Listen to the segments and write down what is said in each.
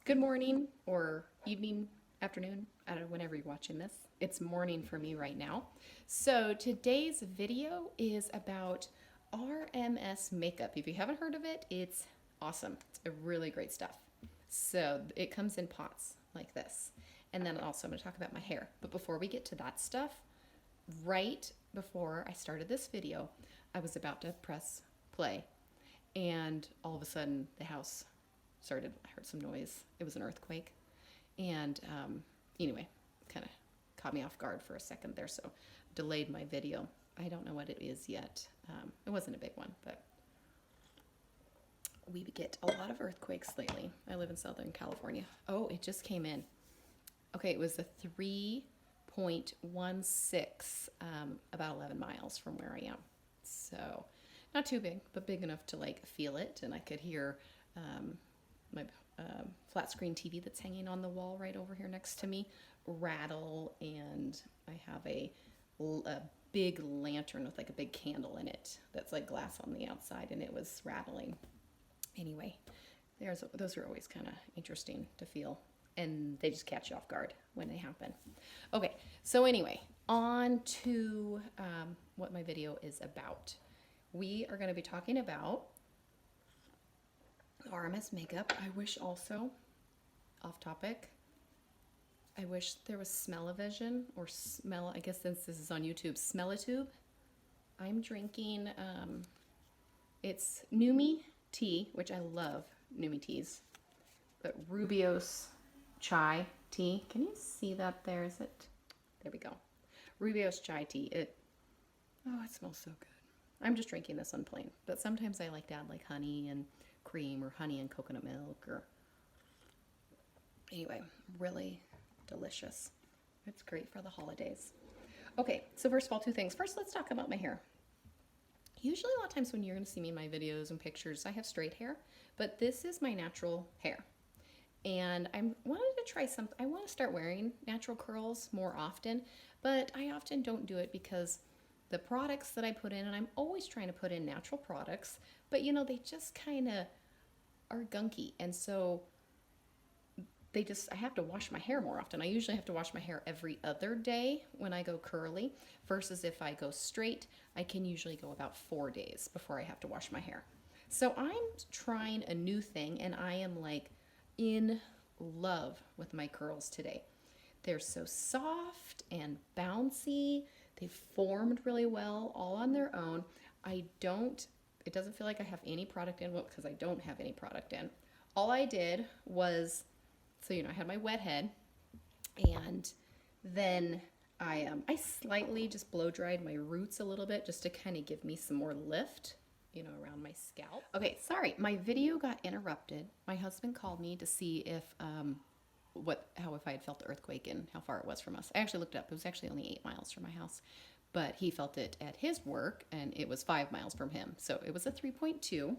Good morning or evening, afternoon, I don't know, whenever you're watching this. It's morning for me right now. So today's video is about RMS makeup. If you haven't heard of it, it's awesome. It's a really great stuff. So it comes in pots like this. And then also I'm going to talk about my hair. But before we get to that stuff, right before I started this video, I was about to press play. And all of a sudden the house started, I heard some noise. It was an earthquake. And anyway, kind of caught me off guard for a second there, so delayed my video. I don't know what it is yet. It wasn't a big one, but we get a lot of earthquakes lately. I live in Southern California. Oh, it just came in. Okay, it was a 3.16, about 11 miles from where I am. So not too big, but big enough to like feel it. And I could hear my flat screen TV that's hanging on the wall right over here next to me rattle, and I have a big lantern with like a big candle in it that's like glass on the outside, and it was rattling. Anyway, those are always kind of interesting to feel, and they just catch you off guard when they happen. Okay, so anyway, on to what my video is about. We are going to be talking about RMS makeup. I wish also, off topic, I wish there was smell-o-vision or smell, I guess since this is on YouTube, smell-a-tube. I'm drinking, it's Numi tea, which I love Numi teas, but Rubio's chai tea. Can you see that there? Is it? There we go. Rubio's chai tea. It smells so good. I'm just drinking this one plain, but sometimes I like to add like honey and cream or honey and coconut milk, or anyway, really delicious. It's great for the holidays. Okay, so first of all, two things. First, let's talk about my hair. Usually a lot of times when you're going to see me in my videos and pictures, I have straight hair, but this is my natural hair. And I wanted to try something. I want to start wearing natural curls more often, but I often don't do it because the products that I put in, and I'm always trying to put in natural products, but you know, they just kind of are gunky. And so I have to wash my hair more often. I usually have to wash my hair every other day when I go curly, versus if I go straight, I can usually go about 4 days before I have to wash my hair. So I'm trying a new thing, and I am like in love with my curls today. They're so soft and bouncy. They've formed really well all on their own. It doesn't feel like I have any product in, well, because I don't have any product in. All I did was, so I had my wet head, and then I slightly just blow dried my roots a little bit just to kind of give me some more lift, around my scalp. Okay, sorry, my video got interrupted. My husband called me to see if I had felt the earthquake and how far it was from us. I actually looked it up. It was actually only 8 miles from my house, but he felt it at his work, and it was 5 miles from him. So it was a 3.2.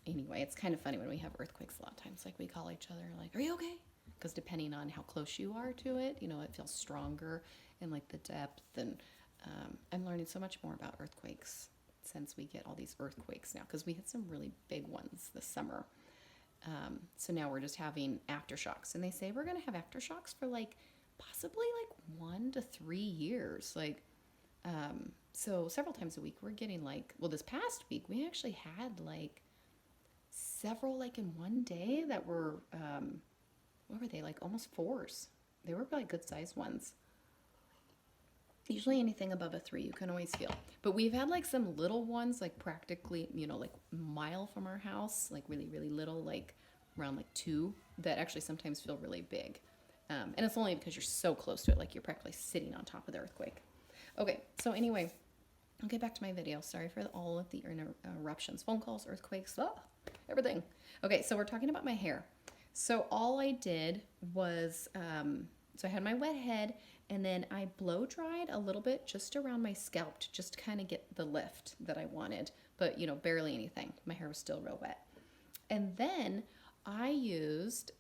Anyway, it's kind of funny when we have earthquakes a lot of times. Like, we call each other like, "Are you okay?" Because depending on how close you are to it, it feels stronger and like the depth. And I'm learning so much more about earthquakes since we get all these earthquakes now, because we had some really big ones this summer. So now we're just having aftershocks, and they say we're going to have aftershocks for like possibly like 1 to 3 years. So several times a week we're getting this past week we actually had like several like in one day that were, what were they, like almost 4s. They were probably good sized ones. Usually anything above a 3 you can always feel. But we've had like some little ones, like practically, like a mile from our house, like really, really little, like around like 2, that actually sometimes feel really big. And it's only because you're so close to it, like you're practically sitting on top of the earthquake. Okay, so anyway, I'll get back to my video. Sorry for all of the interruptions, phone calls, earthquakes, everything. Okay, so we're talking about my hair. So all I did was, so I had my wet head, and then I blow dried a little bit just around my scalp to just kind of get the lift that I wanted, but barely anything. My hair was still real wet. And then I used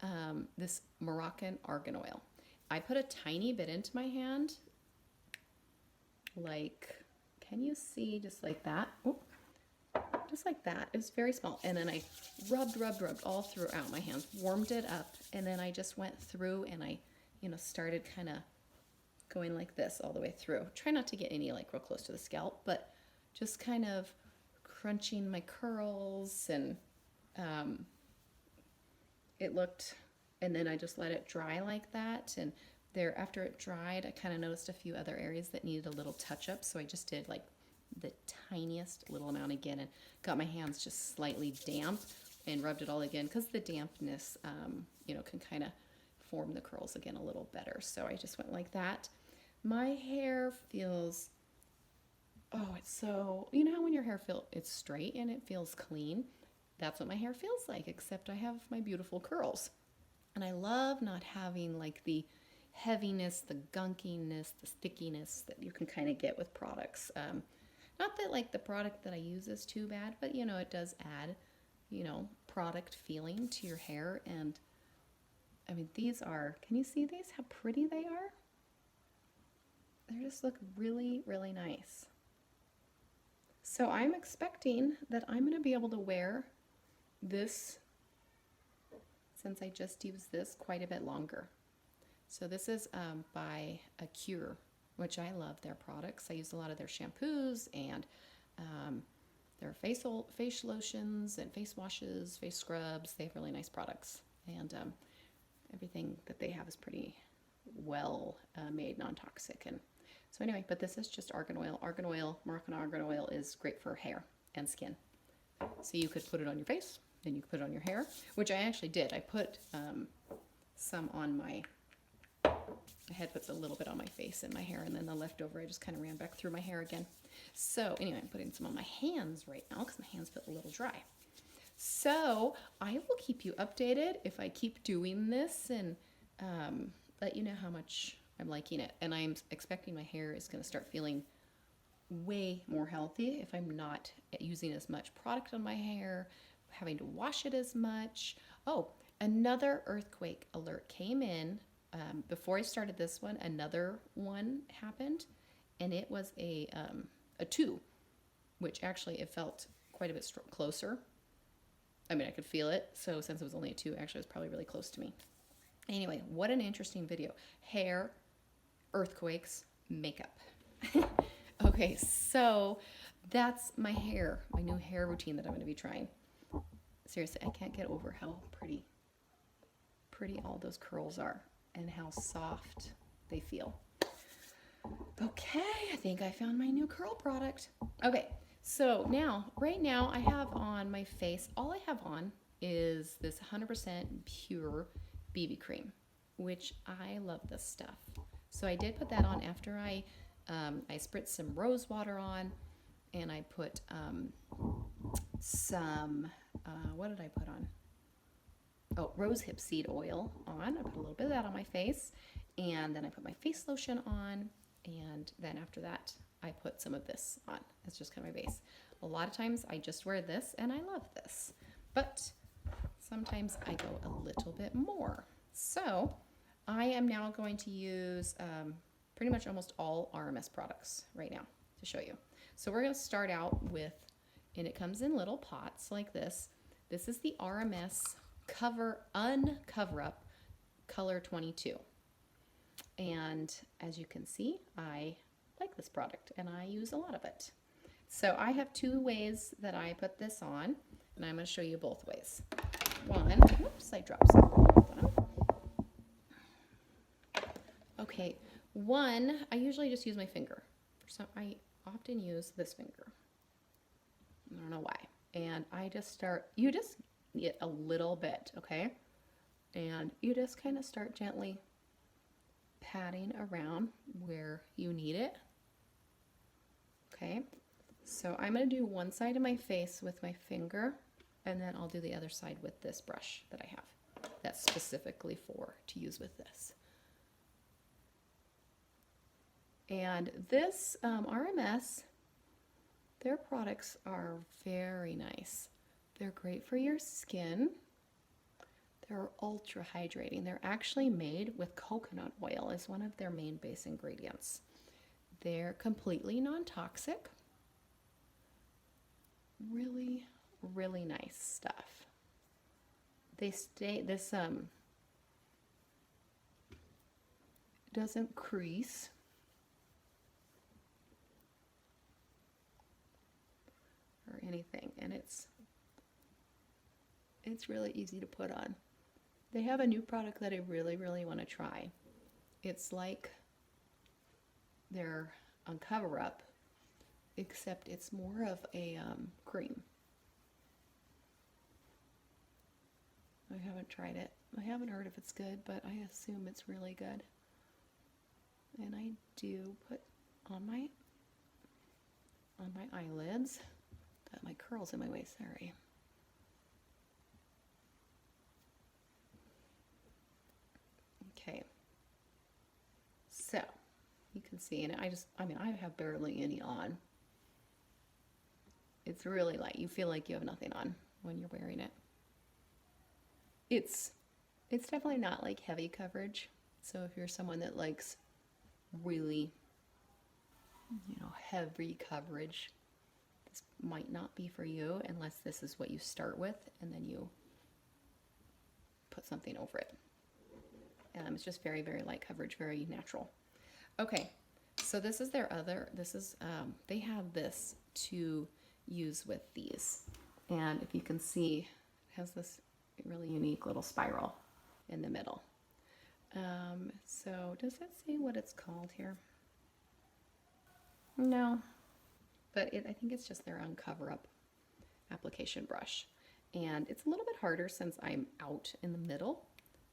this Moroccan argan oil. I put a tiny bit into my hand, like, can you see, just like that? Oh, just like that. It was very small. And then I rubbed all throughout my hands, warmed it up, and then I just went through and I, you know, started kind of going like this all the way through. Try not to get any like real close to the scalp, but just kind of crunching my curls, and it looked, and then I just let it dry like that. And there, after it dried, I kind of noticed a few other areas that needed a little touch up. So I just did like the tiniest little amount again and got my hands just slightly damp and rubbed it all again, because the dampness, you know, can kind of form the curls again a little better. So I just went like that. My hair feels, oh, it's so, you know how when your hair it's straight and it feels clean? That's what my hair feels like, except I have my beautiful curls. And I love not having like the heaviness, the gunkiness, the stickiness that you can kind of get with products. Not that like the product that I use is too bad, but you know, it does add, you know, product feeling to your hair. And I mean, these are, can you see these? How pretty they are? They just look really, really nice. So I'm expecting that I'm going to be able to wear this, since I just used this, quite a bit longer. So this is by Cure, which I love their products. I use a lot of their shampoos and their face lotions and face washes, face scrubs. They have really nice products, and everything that they have is pretty well made, non-toxic. And so anyway, but this is just argan oil. Argan oil, Moroccan argan oil, is great for hair and skin. So you could put it on your face, then you could put it on your hair, which I actually did. I put some on my, I had put a little bit on my face and my hair, and then the leftover I just kind of ran back through my hair again. So anyway, I'm putting some on my hands right now because my hands feel a little dry. So I will keep you updated if I keep doing this, and let you know how much I'm liking it. And I'm expecting my hair is going to start feeling way more healthy if I'm not using as much product on my hair, having to wash it as much. Oh, another earthquake alert came in. Before I started this one, another one happened, and it was a 2, which actually it felt quite a bit closer. I mean, I could feel it. So since it was only a 2, actually it was probably really close to me. Anyway, what an interesting video. Hair, earthquakes, makeup. Okay, so that's my hair, my new hair routine that I'm going to be trying. Seriously, I can't get over how pretty all those curls are and how soft they feel. Okay, I think I found my new curl product. Okay, so now, right now I have on my face, all I have on is this 100% pure BB cream, which I love this stuff. So I did put that on after I spritzed some rose water on, and I put some, what did I put on? Oh, rosehip seed oil on. I put a little bit of that on my face, and then I put my face lotion on, and then after that I put some of this on. It's just kind of my base. A lot of times I just wear this, and I love this, but sometimes I go a little bit more. So I am now going to use pretty much almost all RMS products right now to show you. So we're going to start out with, and it comes in little pots like this. This is the RMS Uncover Up Color 22. And as you can see, I like this product and I use a lot of it. So I have 2 ways that I put this on, and I'm going to show you both ways. One, whoops, I dropped some. Hold on. Okay, one, I usually just use my finger. I often use this finger. I don't know why. And I just start, you just get a little bit, okay? And you just kind of start gently patting around where you need it. Okay, so I'm going to do one side of my face with my finger, and then I'll do the other side with this brush that I have. That's specifically to use with this. And this RMS, their products are very nice. They're great for your skin. They're ultra hydrating. They're actually made with coconut oil as one of their main base ingredients. They're completely non-toxic. really, really nice stuff. They stay, this doesn't crease. Or anything, and it's really easy to put on. They have a new product that I really, really want to try. It's like their Cover Up, except it's more of a cream. I haven't tried it. I haven't heard if it's good, but I assume it's really good. And I do put on my eyelids. Got my curls in my way, sorry. Okay. So, you can see, and I mean, I have barely any on. It's really light. You feel like you have nothing on when you're wearing it. It's definitely not like heavy coverage. So if you're someone that likes really, you know, heavy coverage, this might not be for you unless this is what you start with and then you put something over it. It's just very, very light coverage, very natural. Okay, so this is their other, they have this to use with these. And if you can see, it has this really unique little spiral in the middle. So does it say what it's called here? No, but I think it's just their Cover Up application brush. And it's a little bit harder since I'm out in the middle.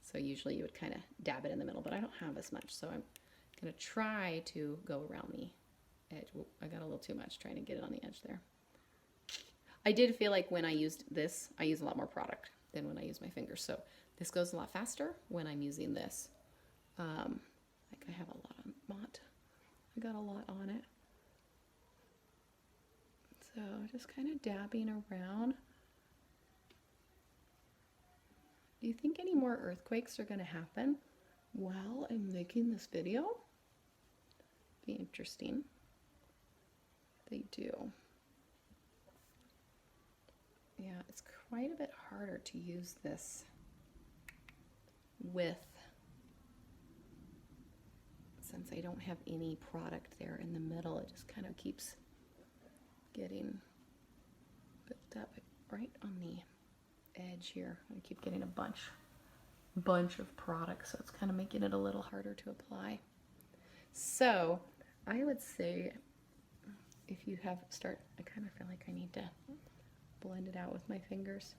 So usually you would kind of dab it in the middle, but I don't have as much. So I'm going to try to go around the edge. Whoa, I got a little too much trying to get it on the edge there. I did feel like when I used this, I use a lot more product than when I use my fingers. So this goes a lot faster when I'm using this. Like I have a lot on I got a lot on it. So just kind of dabbing around. Do you think any more earthquakes are going to happen while I'm making this video? Be interesting. They do. Yeah, it's quite a bit harder to use this with, since I don't have any product there in the middle, it just kind of keeps getting built up right on the edge here. I keep getting a bunch of product, so it's kind of making it a little harder to apply. So I would say if you have I kind of feel like I need to blend it out with my fingers.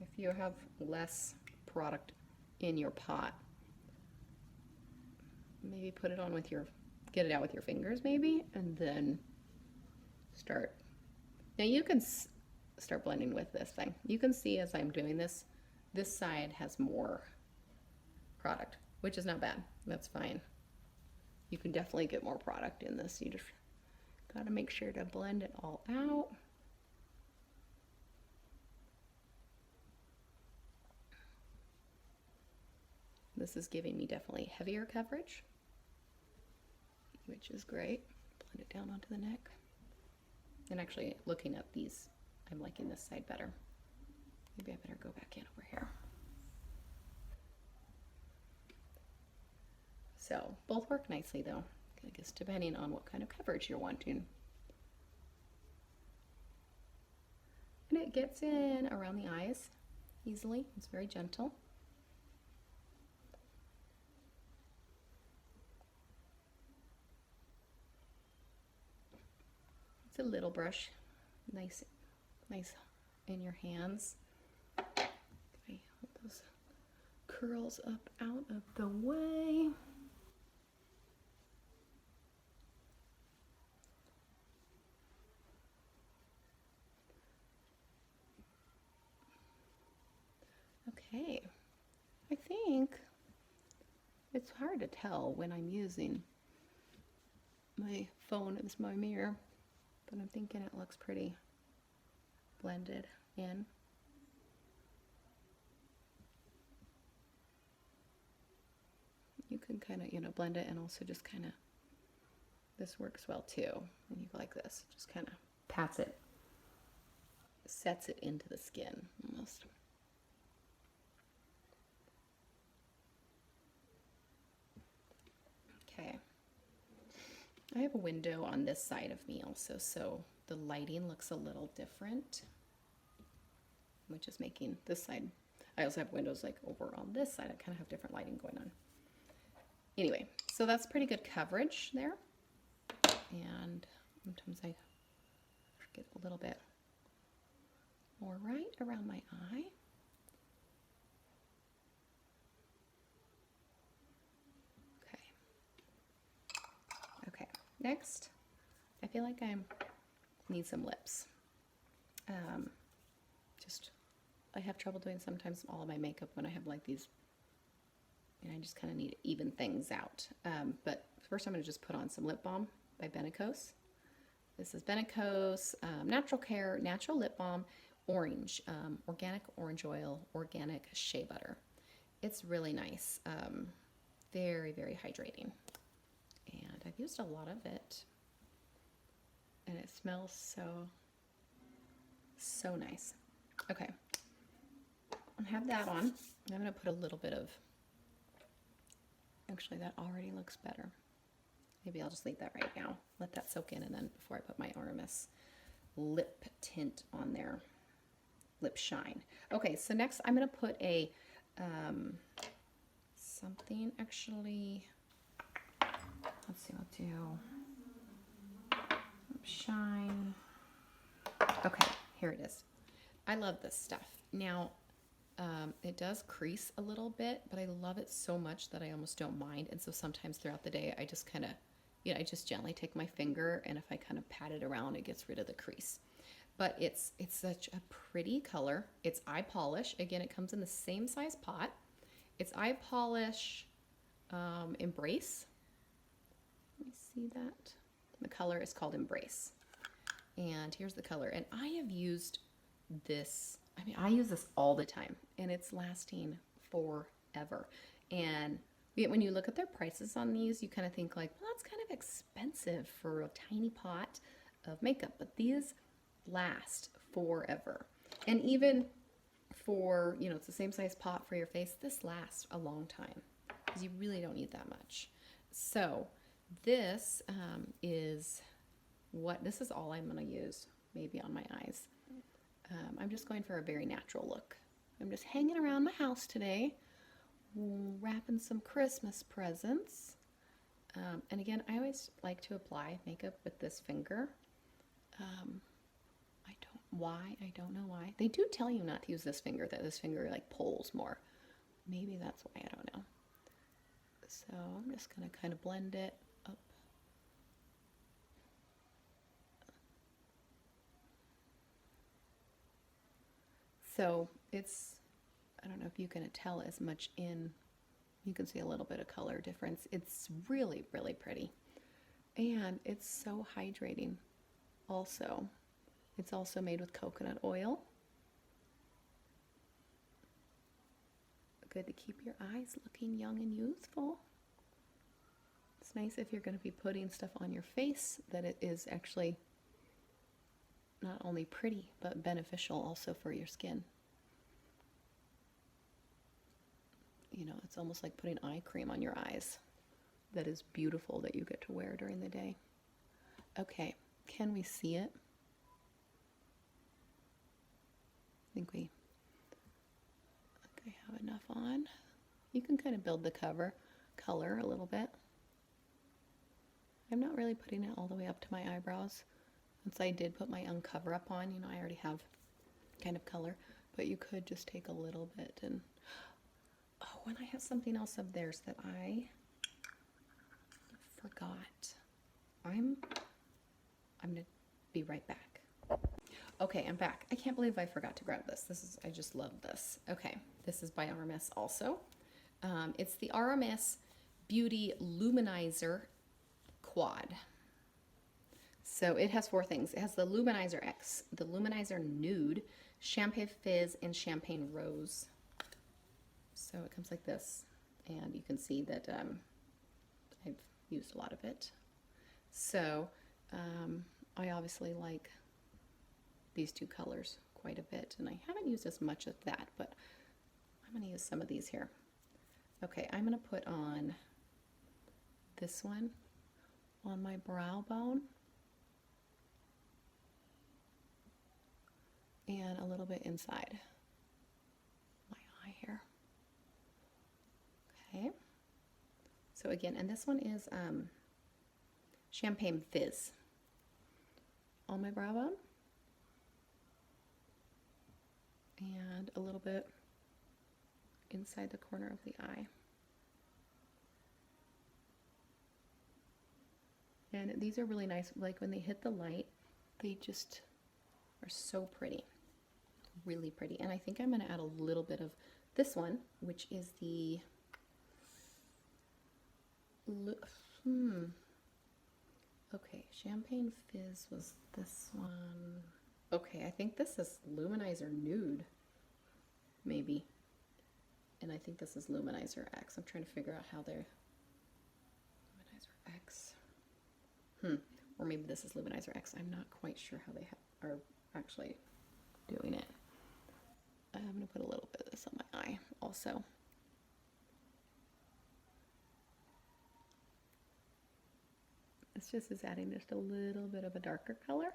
If you have less product in your pot, maybe put it on with get it out with your fingers maybe, and then start. Now you can start blending with this thing. You can see as I'm doing this, this side has more product, which is not bad. That's fine. You can definitely get more product in this. You just got to make sure to blend it all out. This is giving me definitely heavier coverage, which is great. Blend it down onto the neck. And actually, looking at these, I'm liking this side better. Maybe I better go back in over here. So both work nicely though, I guess depending on what kind of coverage you're wanting. And it gets in around the eyes easily. It's very gentle. It's a little brush, nice in your hands. Okay, hold those curls up out of the way. Okay, I think it's hard to tell when I'm using my phone as my mirror, but I'm thinking it looks pretty blended in. You can kind of, blend it and also just kind of This works well too. When you go like this, just kind of pats it, sets it into the skin almost. Okay. I have a window on this side of me also, so the lighting looks a little different, which is making this side. I also have windows like over on this side. I kind of have different lighting going on. Anyway, so that's pretty good coverage there. And sometimes I get a little bit more right around my eye. Okay, next, I feel like I need some lips. I have trouble doing sometimes all of my makeup when I have like these, and I just kind of need to even things out. But first I'm going to just put on some lip balm by Benecos. This is Benecos Natural Care Natural Lip Balm Orange, organic orange oil, organic shea butter. It's really nice, very, very hydrating. And I've used a lot of it, and it smells so nice. Okay, I have that on. I'm going to put a little bit of, actually that already looks better. Maybe I'll just leave that right now, let that soak in, and then before I put my RMS lip tint on there, lip shine. Okay, so next I'm going to put a something, actually, let's see, I'll do lip shine. Okay, here it is. I love this stuff. Now, it does crease a little bit, but I love it so much that I almost don't mind. And so sometimes throughout the day, I just kind of, I just gently take my finger, and if I kind of pat it around, it gets rid of the crease. But it's such a pretty color. It's eye polish. Again, it comes in the same size pot. It's eye polish Embrace. Let me see that. The color is called Embrace. And here's the color. And I have used this, I use this all the time, and it's lasting forever. And when you look at their prices on these, you kind of think like, well, that's kind of expensive for a tiny pot of makeup, but these last forever. And even for, it's the same size pot for your face, this lasts a long time because you really don't need that much. So this this is all I'm going to use maybe on my eyes. I'm just going for a very natural look. I'm just hanging around my house today, wrapping some Christmas presents. And again, I always like to apply makeup with this finger. I don't know why. They do tell you not to use this finger, that this finger like pulls more. Maybe that's why, I don't know. So I'm just going to kind of blend it up. So it's, I don't know if you can tell as much in, you can see a little bit of color difference. It's really, really pretty. And it's so hydrating also. It's also made with coconut oil. Good to keep your eyes looking young and youthful. It's nice if you're going to be putting stuff on your face that it is actually not only pretty, but beneficial also for your skin. It's almost like putting eye cream on your eyes. That is beautiful that you get to wear during the day. Okay, can we see it? I think I have enough on. You can kind of build the color a little bit. I'm not really putting it all the way up to my eyebrows. Since I did put my Uncover Up on, I already have kind of color, but you could just take a little bit and, oh, and I have something else of theirs that I forgot. I'm going to be right back. Okay, I'm back. I can't believe I forgot to grab this. I just love this. Okay, this is by RMS also. It's the RMS Beauty Luminizer Quad. So it has 4 things. It has the Luminizer X, the Luminizer Nude, Champagne Fizz, and Champagne Rose. So it comes like this, and you can see that I've used a lot of it. So I obviously like these two colors quite a bit, and I haven't used as much of that, but I'm going to use some of these here. Okay, I'm going to put on this one on my brow bone and a little bit inside my eye here. Okay, so again, and this one is Champagne Fizz on my brow bone and a little bit inside the corner of the eye. And these are really nice, like when they hit the light, they just are so pretty, really pretty. And I think I'm going to add a little bit of this one, which is the, okay, Champagne Fizz was this one. Okay, I think this is Luminizer Nude, maybe. And I think this is Luminizer X. I'm trying to figure out how they're, Luminizer X. Or maybe this is Luminizer X. I'm not quite sure how they are actually doing it. I'm going to put a little bit of this on my eye also. This just is adding just a little bit of a darker color.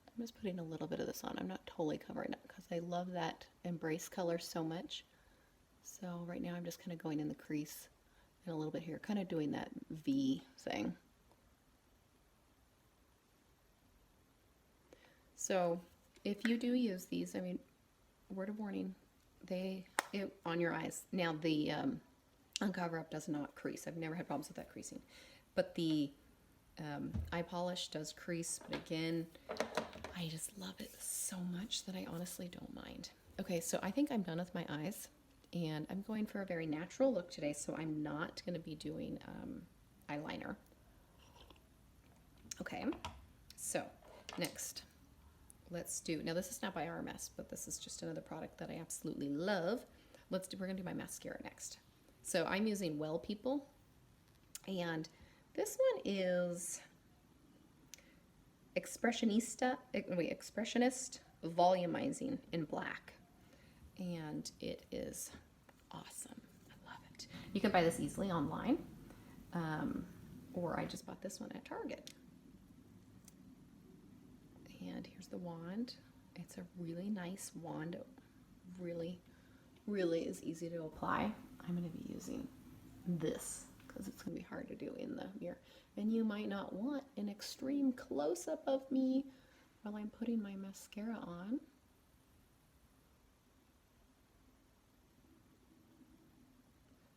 I'm just putting a little bit of this on. I'm not totally covering it because I love that Embrace color so much. So right now I'm just kind of going in the crease and a little bit here, kind of doing that V thing. So if you do use these, I mean, word of warning, on your eyes. Now the Uncover Up does not crease. I've never had problems with that creasing. But the eye polish does crease, but again, I just love it so much that I honestly don't mind. Okay, so I think I'm done with my eyes, and I'm going for a very natural look today, so I'm not going to be doing eyeliner. Okay, so next, let's do, now this is not by RMS, but this is just another product that I absolutely love. We're going to do my mascara next. So I'm using Well People, and this one is Expressionist Volumizing in black, and it is awesome. I love it. You can buy this easily online, or I just bought this one at Target. And here's the wand. It's a really nice wand. Really, really is easy to apply. I'm going to be using this because it's going to be hard to do in the mirror. And you might not want an extreme close-up of me while I'm putting my mascara on.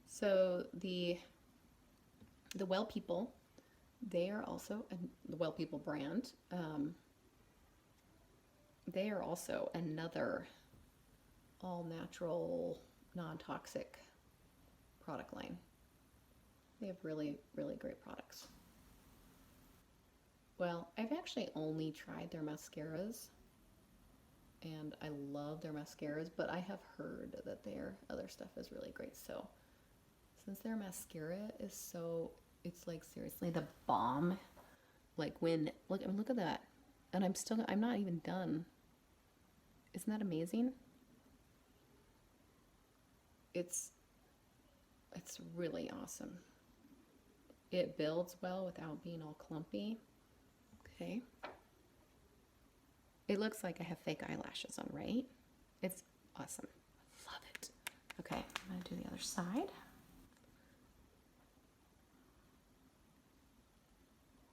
So the Well People, they are also the Well People brand. They are also another all-natural, non-toxic product line. They have really, really great products. Well, I've actually only tried their mascaras, and I love their mascaras, but I have heard that their other stuff is really great. So since their mascara is so, it's like seriously the bomb. Like when, look at that. And I'm not even done. Isn't that amazing? It's really awesome. It builds well without being all clumpy. Okay. It looks like I have fake eyelashes on, right? It's awesome. Love it. Okay, I'm going to do the other side.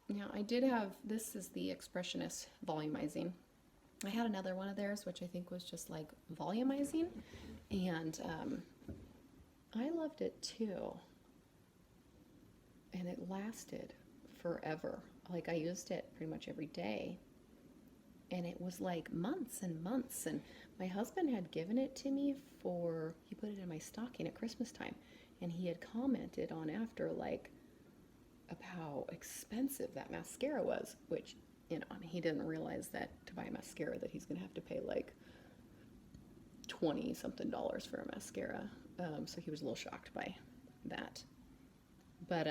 Now, I did have, this is the Expressionist Volumizing. I had another one of theirs, which I think was just like volumizing, and I loved it too. And it lasted forever. Like I used it pretty much every day. And it was like months and months. And my husband had given it to me he put it in my stocking at Christmas time. And he had commented on after, like, of how expensive that mascara was. Which, you know, I mean, he didn't realize that to buy a mascara that he's going to have to pay like $20-something for a mascara. So he was a little shocked by that. But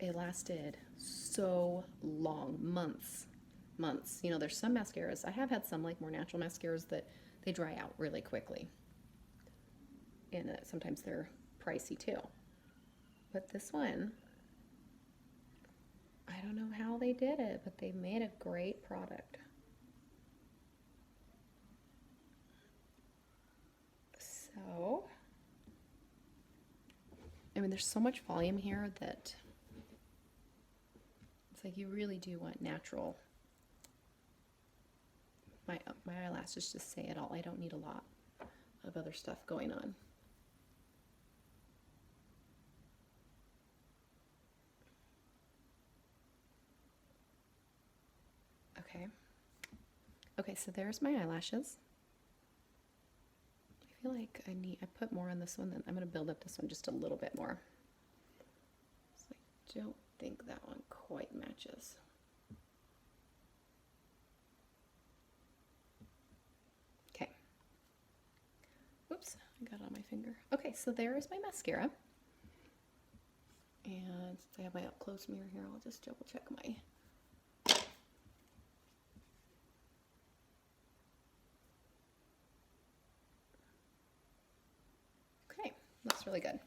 it lasted so long, months. You know, there's some mascaras, I have had some like more natural mascaras that they dry out really quickly. And sometimes they're pricey too. But this one, I don't know how they did it, but they made a great product. So, I mean, there's so much volume here that it's like you really do want natural. My eyelashes just say it all. I don't need a lot of other stuff going on. Okay, so there's my eyelashes. I feel like I put more on this one, then I'm going to build up this one just a little bit more. So I don't think that one quite matches. Okay. Oops, I got it on my finger. Okay, so there is my mascara. And since I have my up close mirror here, I'll just double check my looks really good.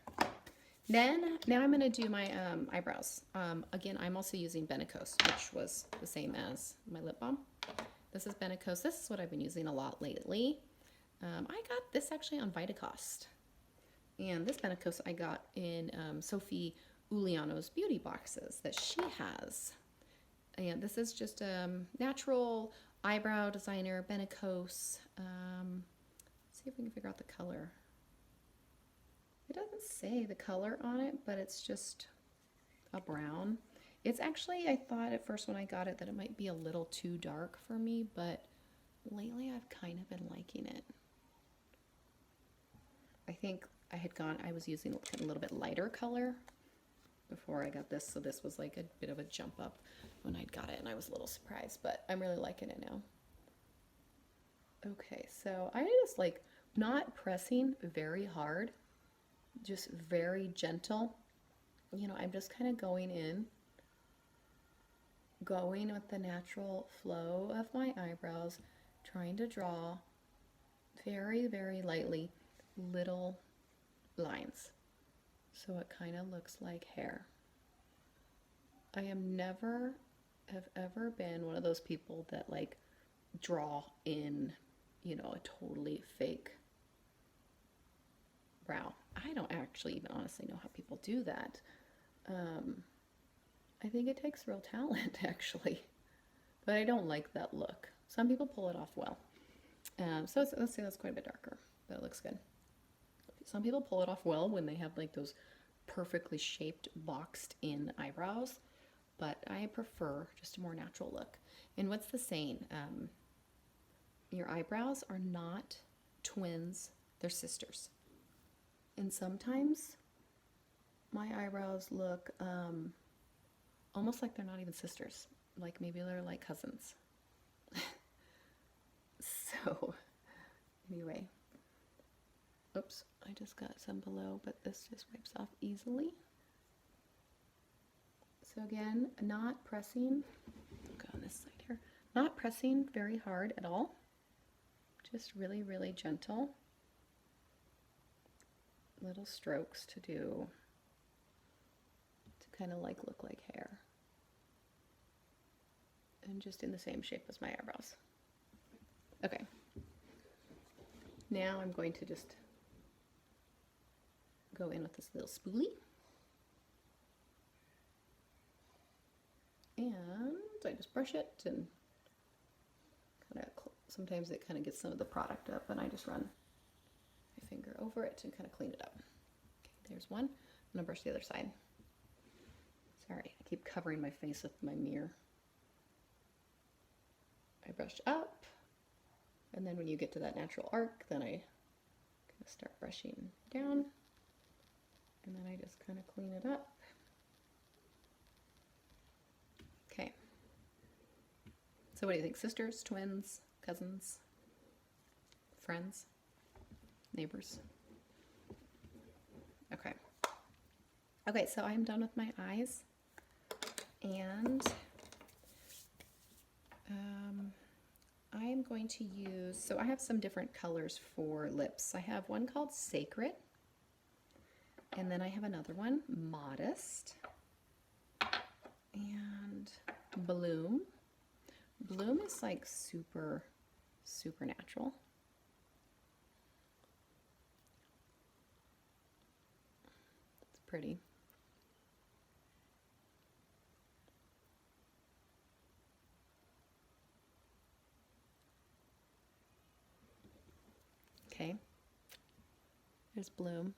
Then, now I'm going to do my eyebrows. Again, I'm also using Benecos, which was the same as my lip balm. This is Benecos. This is what I've been using a lot lately. I got this actually on Vitacost. And this Benecos I got in Sophie Uliano's beauty boxes that she has. And this is just a natural eyebrow designer, Benecos. See if we can figure out the color. It doesn't say the color on it, but it's just a brown. It's actually, I thought at first when I got it that it might be a little too dark for me, but lately I've kind of been liking it. I think I was using a little bit lighter color before I got this, so this was like a bit of a jump up when I got it, and I was a little surprised, but I'm really liking it now. Okay, so I just like not pressing very hard, just very gentle. You know, I'm just kind of going with the natural flow of my eyebrows, trying to draw very, very lightly little lines so it kind of looks like hair. I have ever been one of those people that like draw in, you know, a totally fake brow. I don't actually even honestly know how people do that. I think it takes real talent actually, but I don't like that look. Some people pull it off well. So let's say that's quite a bit darker, but it looks good. Some people pull it off well when they have like those perfectly shaped, boxed in eyebrows, but I prefer just a more natural look. And what's the saying? Your eyebrows are not twins, they're sisters. And sometimes my eyebrows look almost like they're not even sisters. Like maybe they're like cousins. So anyway, oops, I just got some below, but this just wipes off easily. So again, not pressing, I'll go on this side here, not pressing very hard at all. Just really, really gentle. Little strokes to do to kind of like look like hair, and just in the same shape as my eyebrows. Okay, now I'm going to just go in with this little spoolie, and I just brush it, and kind of sometimes it kind of gets some of the product up, and I just run finger over it and kind of clean it up. Okay, there's one. I'm gonna brush the other side. Sorry, I keep covering my face with my mirror. I brush up, and then when you get to that natural arc, then I kind of start brushing down, and then I just kind of clean it up. Okay. So what do you think? Sisters, twins, cousins, friends? Neighbors. Okay. Okay, so I'm done with my eyes. And I'm going to use, so I have some different colors for lips. I have one called Sacred, and then I have another one, Modest, and Bloom. Bloom is like super, super natural. It's pretty. Okay, there's Bloom.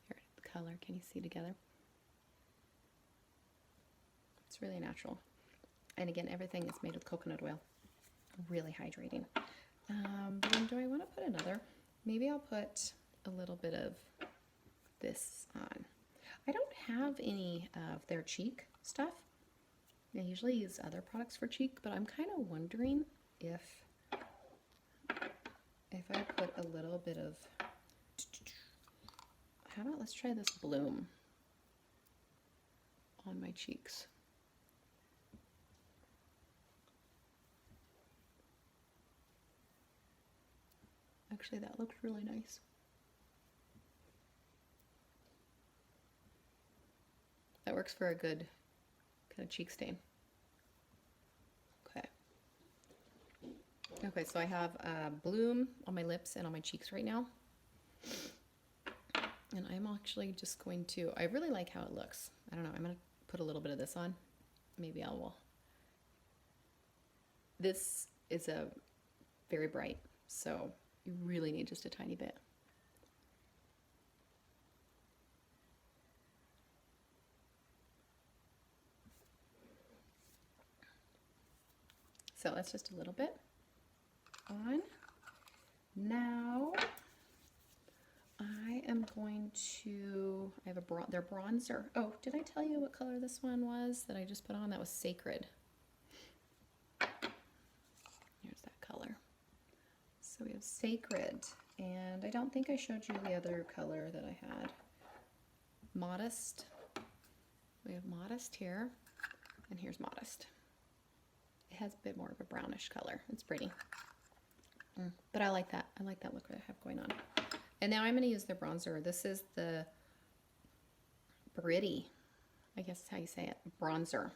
Here, the color, can you see together? It's really natural. And again, everything is made with coconut oil. Really hydrating. Then do I want to put another? Maybe I'll put a little bit of this on. I don't have any of their cheek stuff. I usually use other products for cheek, but I'm kind of wondering if I put a little bit of, how about let's try this Bloom on my cheeks. Actually, that looks really nice. That works for a good kind of cheek stain. Okay. Okay, so I have Bloom on my lips and on my cheeks right now. And I'm actually just going to, I really like how it looks. I don't know, I'm going to put a little bit of this on. Maybe I will. This is a very bright, so you really need just a tiny bit. So that's just a little bit on. Now I am going to, I have their bronzer. Oh, did I tell you what color this one was that I just put on? That was Sacred. Here's that color. So we have Sacred, and I don't think I showed you the other color that I had. Modest. We have Modest here, and here's Modest. It has a bit more of a brownish color. It's pretty. But I like that. I like that look that I have going on. And now I'm going to use their bronzer. This is the Pretty, I guess is how you say it, bronzer.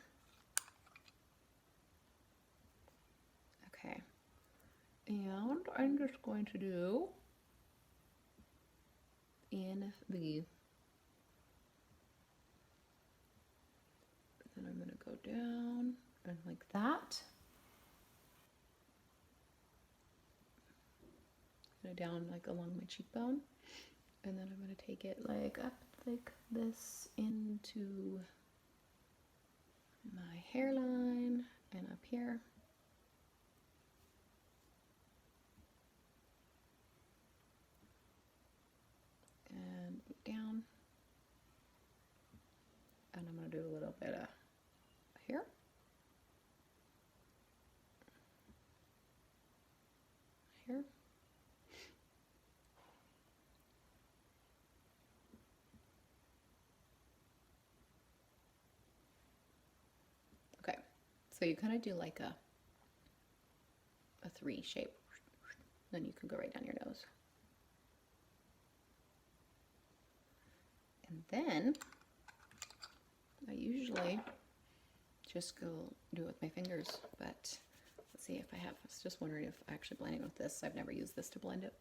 Okay. And I'm just going to do in the, then I'm going to go down and like that. Down like along my cheekbone, and then I'm going to take it like up like this into my hairline and up here. And down. And I'm going to do a little bit of here. Here. Okay, so you kind of do like a 3 shape, then you can go right down your nose. And then I usually just go do it with my fingers, but let's see if I have, I was just wondering if actually blending with this, I've never used this to blend it.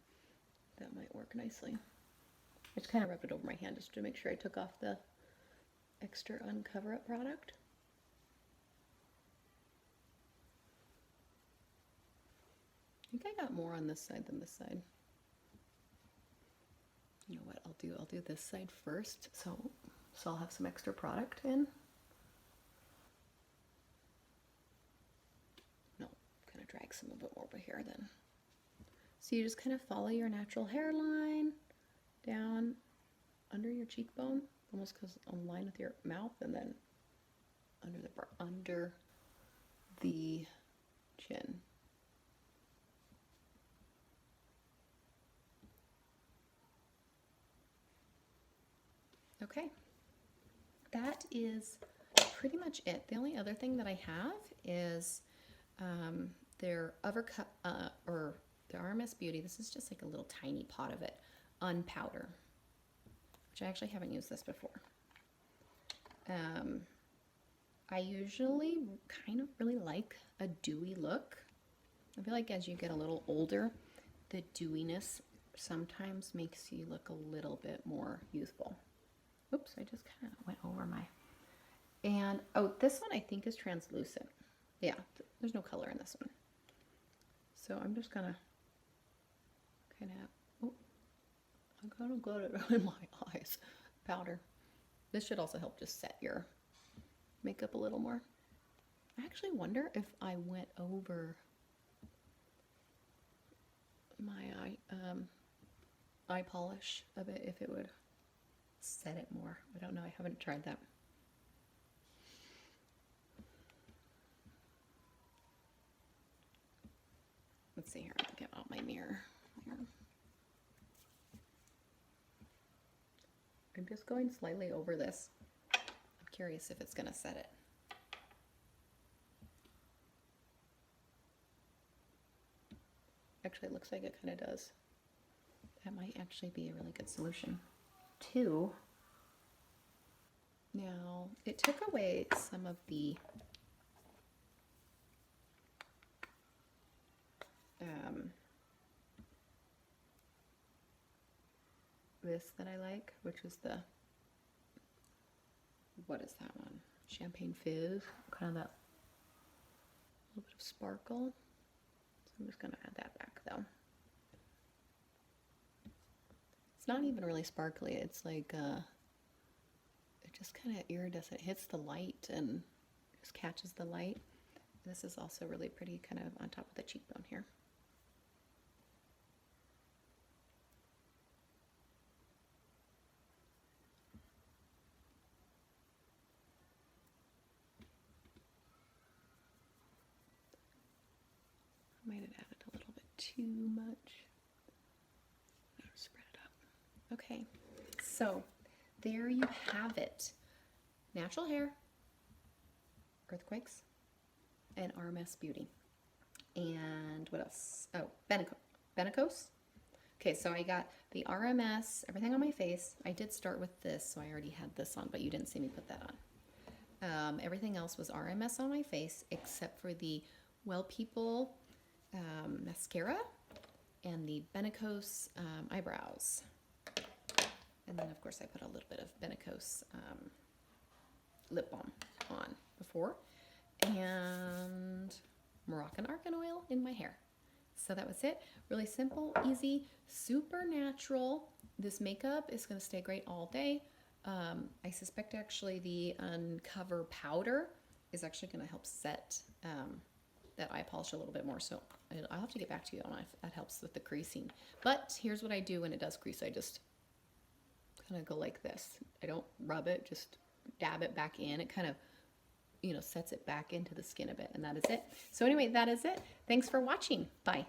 That might work nicely. I just kind of rubbed it over my hand just to make sure I took off the extra uncover up product. I think I got more on this side than this side. You know what I'll do? I'll do this side first, so I'll have some extra product in. No, kind of drag some of it over here then. So you just kind of follow your natural hairline down under your cheekbone, almost goes in line with your mouth, and then under the chin. Okay, that is pretty much it. The only other thing that I have is their or their RMS Beauty. This is just like a little tiny pot of it, Unpowder, which I actually haven't used this before. I usually kind of really like a dewy look. I feel like as you get a little older, the dewiness sometimes makes you look a little bit more youthful. Oops, I just kind of went over my... And, oh, this one I think is translucent. Yeah, there's no color in this one. So I'm just gonna kind of... Oh, I gotta get it in my eyes. Powder. This should also help just set your makeup a little more. I actually wonder if I went over my eye polish a bit, if it would set it more. I don't know. I haven't tried that. Let's see here. I'll get out my mirror. Here. I'm just going slightly over this. I'm curious if it's going to set it. Actually, it looks like it kind of does. That might actually be a really good solution. Two, now it took away some of the this that I like, which is the, what is that one? Champagne Fizz, kind of that little bit of sparkle. So I'm just going to add that back though. It's not even really sparkly. It's like, it just kind of iridescent. It hits the light and just catches the light. This is also really pretty kind of on top of the cheekbone here. Might have added a little bit too much. Spread it up. Okay, so there you have it. Natural hair, earthquakes, and RMS Beauty. And what else? Oh, Benecos. Okay, so I got the RMS, everything on my face. I did start with this, so I already had this on, but you didn't see me put that on. Everything else was RMS on my face, except for the Well People mascara and the Benecos eyebrows. And then, of course, I put a little bit of Benecos lip balm on before. And Moroccan argan oil in my hair. So that was it. Really simple, easy, super natural. This makeup is going to stay great all day. I suspect actually the Uncover powder is actually going to help set that eye polish a little bit more. So I'll have to get back to you on if that helps with the creasing. But here's what I do when it does crease. I just kind of go like this. I don't rub it, just dab it back in. It kind of, you know, sets it back into the skin a bit, and that is it. So anyway, that is it. Thanks for watching. Bye.